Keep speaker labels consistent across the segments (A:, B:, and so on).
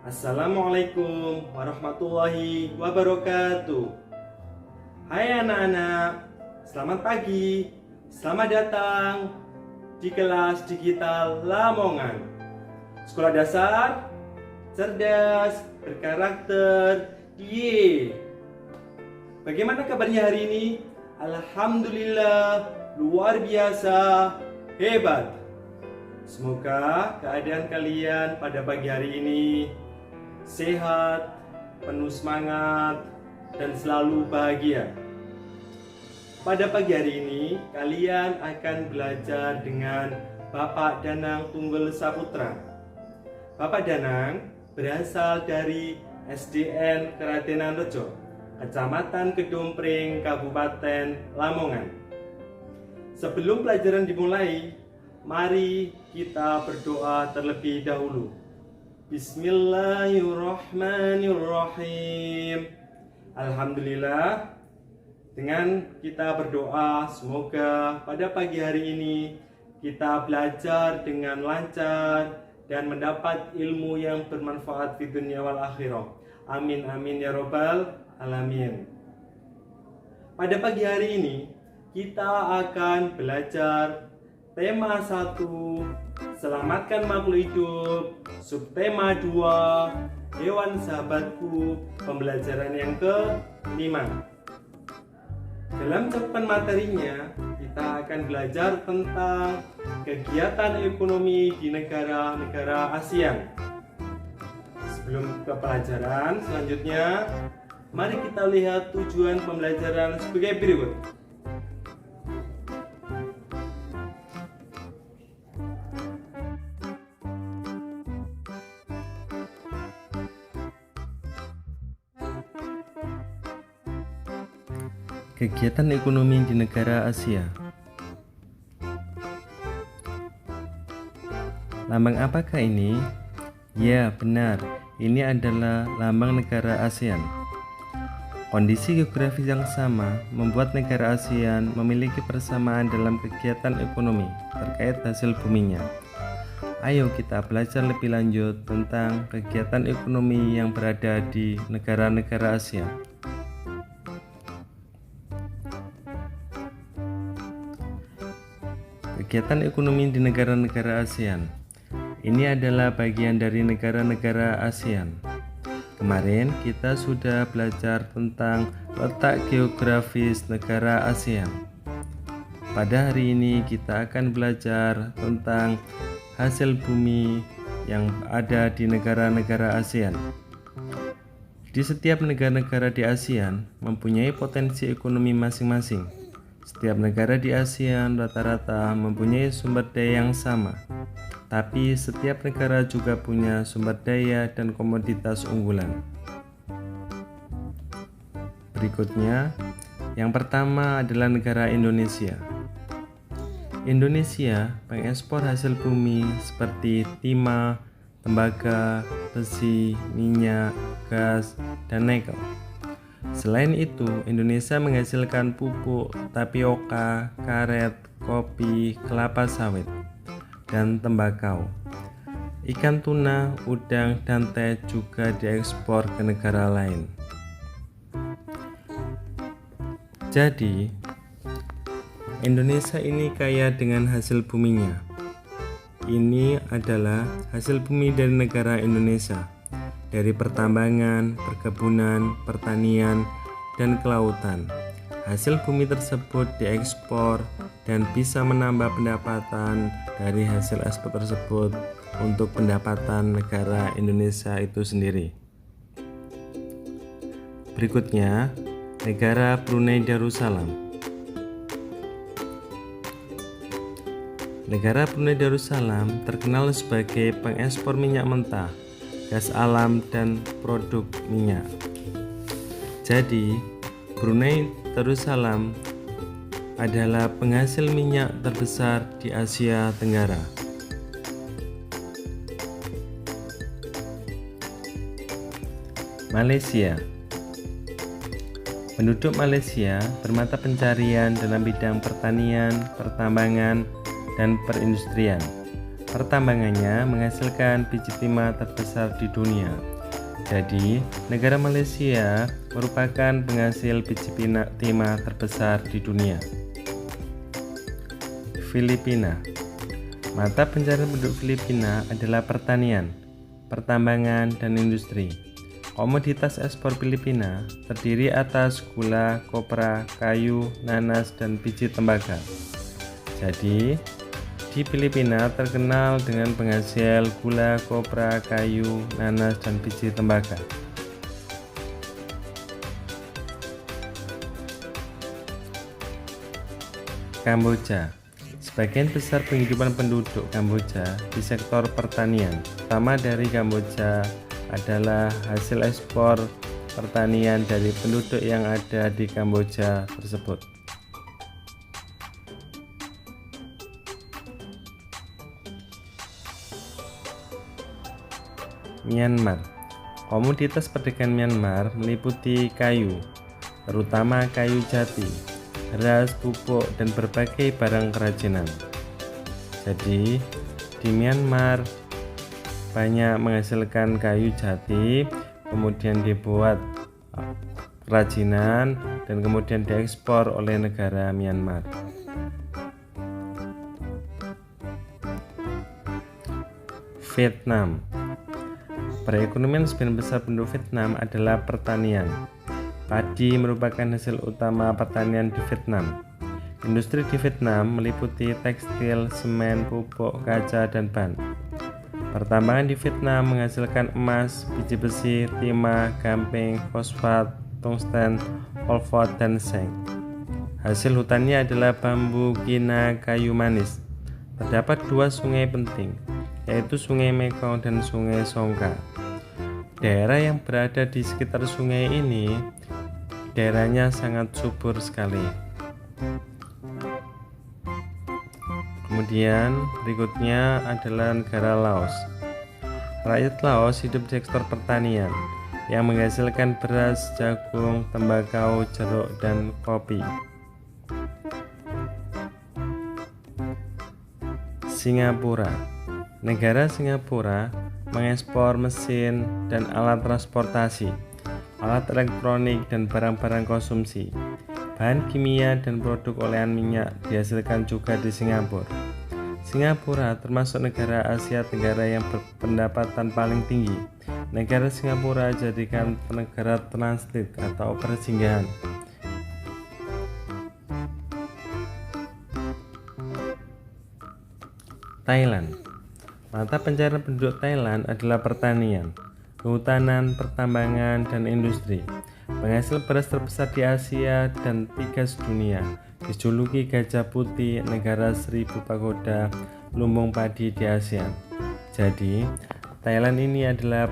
A: Assalamualaikum warahmatullahi wabarakatuh. Hai anak-anak, selamat pagi. Selamat datang di kelas digital Lamongan. Sekolah dasar, cerdas, berkarakter, ye. Bagaimana kabarnya hari ini? Alhamdulillah, luar biasa, hebat. Semoga keadaan kalian pada pagi hari ini sehat, penuh semangat, dan selalu bahagia. Pada pagi hari ini, kalian akan belajar dengan Bapak Danang Tunggul Saputra. Bapak Danang berasal dari SDN Keratenan Rejo, Kecamatan Kedompring, Kabupaten Lamongan. Sebelum pelajaran dimulai, mari kita berdoa terlebih dahulu. Bismillahirrahmanirrahim. Alhamdulillah, dengan kita berdoa semoga pada pagi hari ini kita belajar dengan lancar dan mendapat ilmu yang bermanfaat di dunia wal akhirah. Amin amin ya robbal alamin. Pada pagi hari ini kita akan belajar tema 1, selamatkan makhluk hidup. Subtema 2, hewan sahabatku. Pembelajaran yang ke-5. Dalam cakupan materinya, kita akan belajar tentang kegiatan ekonomi di negara-negara ASEAN. Sebelum ke pelajaran selanjutnya, mari kita lihat tujuan pembelajaran sebagai berikut. Kegiatan ekonomi di negara Asia. Lambang apakah ini? Ya, benar. Ini adalah lambang negara ASEAN. Kondisi geografis yang sama membuat negara ASEAN memiliki persamaan dalam kegiatan ekonomi terkait hasil buminya. Ayo kita belajar lebih lanjut tentang kegiatan ekonomi yang berada di negara-negara ASEAN. Kegiatan ekonomi di negara-negara ASEAN. Ini adalah bagian dari negara-negara ASEAN. Kemarin kita sudah belajar tentang letak geografis negara ASEAN. Pada hari ini kita akan belajar tentang hasil bumi yang ada di negara-negara ASEAN. Di setiap negara-negara di ASEAN mempunyai potensi ekonomi masing-masing. Setiap negara di ASEAN rata-rata mempunyai sumber daya yang sama, tapi setiap negara juga punya sumber daya dan komoditas unggulan. Berikutnya, yang pertama adalah negara Indonesia. Indonesia pengekspor hasil bumi seperti timah, tembaga, besi, minyak, gas, dan nikel. Selain itu, Indonesia menghasilkan pupuk, tapioka, karet, kopi, kelapa sawit, dan tembakau. Ikan tuna, udang, dan teh juga diekspor ke negara lain. Jadi, Indonesia ini kaya dengan hasil buminya. Ini adalah hasil bumi dari negara Indonesia. Dari pertambangan, perkebunan, pertanian, dan kelautan. Hasil bumi tersebut diekspor dan bisa menambah pendapatan dari hasil ekspor tersebut untuk pendapatan negara Indonesia itu sendiri. Berikutnya, negara Brunei Darussalam. Negara Brunei Darussalam terkenal sebagai pengekspor minyak mentah, gas alam, dan produk minyak. Jadi, Brunei Darussalam adalah penghasil minyak terbesar di Asia Tenggara. Malaysia. Penduduk Malaysia bermata pencarian dalam bidang pertanian, pertambangan, dan perindustrian. Pertambangannya menghasilkan biji timah terbesar di dunia. Jadi, negara Malaysia merupakan penghasil biji timah terbesar di dunia. Filipina. Mata pencarian penduduk Filipina adalah pertanian, pertambangan, dan industri. Komoditas ekspor Filipina terdiri atas gula, kopra, kayu, nanas, dan biji tembaga. Jadi, di Filipina terkenal dengan penghasil gula, kopra, kayu, nanas, dan biji tembaga. Kamboja. Sebagian besar penghidupan penduduk Kamboja di sektor pertanian. Utama dari Kamboja adalah hasil ekspor pertanian dari penduduk yang ada di Kamboja tersebut. Myanmar. Komoditas perdagangan Myanmar meliputi kayu, terutama kayu jati, beras, pupuk, dan berbagai barang kerajinan. Jadi, di Myanmar banyak menghasilkan kayu jati, kemudian dibuat kerajinan, dan kemudian diekspor oleh negara Myanmar. Vietnam. Perekonomian sebagian besar penduduk Vietnam adalah pertanian. Padi merupakan hasil utama pertanian di Vietnam. Industri di Vietnam meliputi tekstil, semen, pupuk, kaca, dan ban. Pertambangan di Vietnam menghasilkan emas, biji besi, timah, gamping, fosfat, tungsten, wolfram, dan seng. Hasil hutannya adalah bambu, kina, kayu manis. Terdapat dua sungai penting, yaitu Sungai Mekong dan Sungai Songkha. Daerah yang berada di sekitar sungai ini, daerahnya sangat subur sekali. Kemudian berikutnya adalah negara Laos. Rakyat Laos hidup di sektor pertanian yang menghasilkan beras, jagung, tembakau, jeruk, dan kopi. Singapura. Negara Singapura mengekspor mesin dan alat transportasi, alat elektronik, dan barang-barang konsumsi. Bahan kimia dan produk olahan minyak dihasilkan juga di Singapura. Singapura termasuk negara Asia Tenggara yang berpendapatan paling tinggi. Negara Singapura jadikan negara transit atau persinggahan. Thailand. Mata pencarian penduduk Thailand adalah pertanian, kehutanan, pertambangan, dan industri. Penghasil beras terbesar di Asia dan 3 sedunia. Dijuluki gajah putih, negara 1000 pagoda, lumbung padi di ASEAN. Jadi, Thailand ini adalah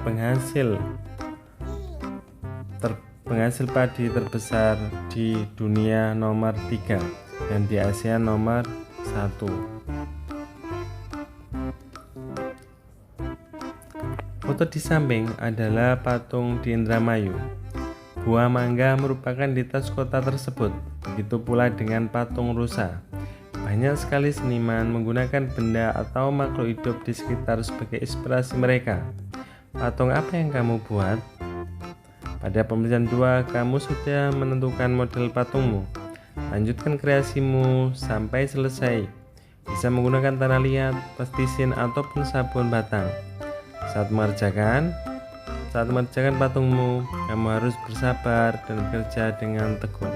A: penghasil padi terbesar di dunia nomor 3 dan di ASEAN nomor 1. Foto di samping adalah patung di Indramayu. Buah mangga merupakan di tas kota tersebut. Begitu pula dengan patung rusa. Banyak sekali seniman menggunakan benda atau makhluk hidup di sekitar sebagai inspirasi mereka. Patung apa yang kamu buat? Pada pemeriksaan 2, kamu sudah menentukan model patungmu. Lanjutkan kreasimu sampai selesai. Bisa menggunakan tanah liat, plastisin, ataupun sabun batang. Saat mengerjakan patungmu, kamu harus bersabar dan bekerja dengan tekun.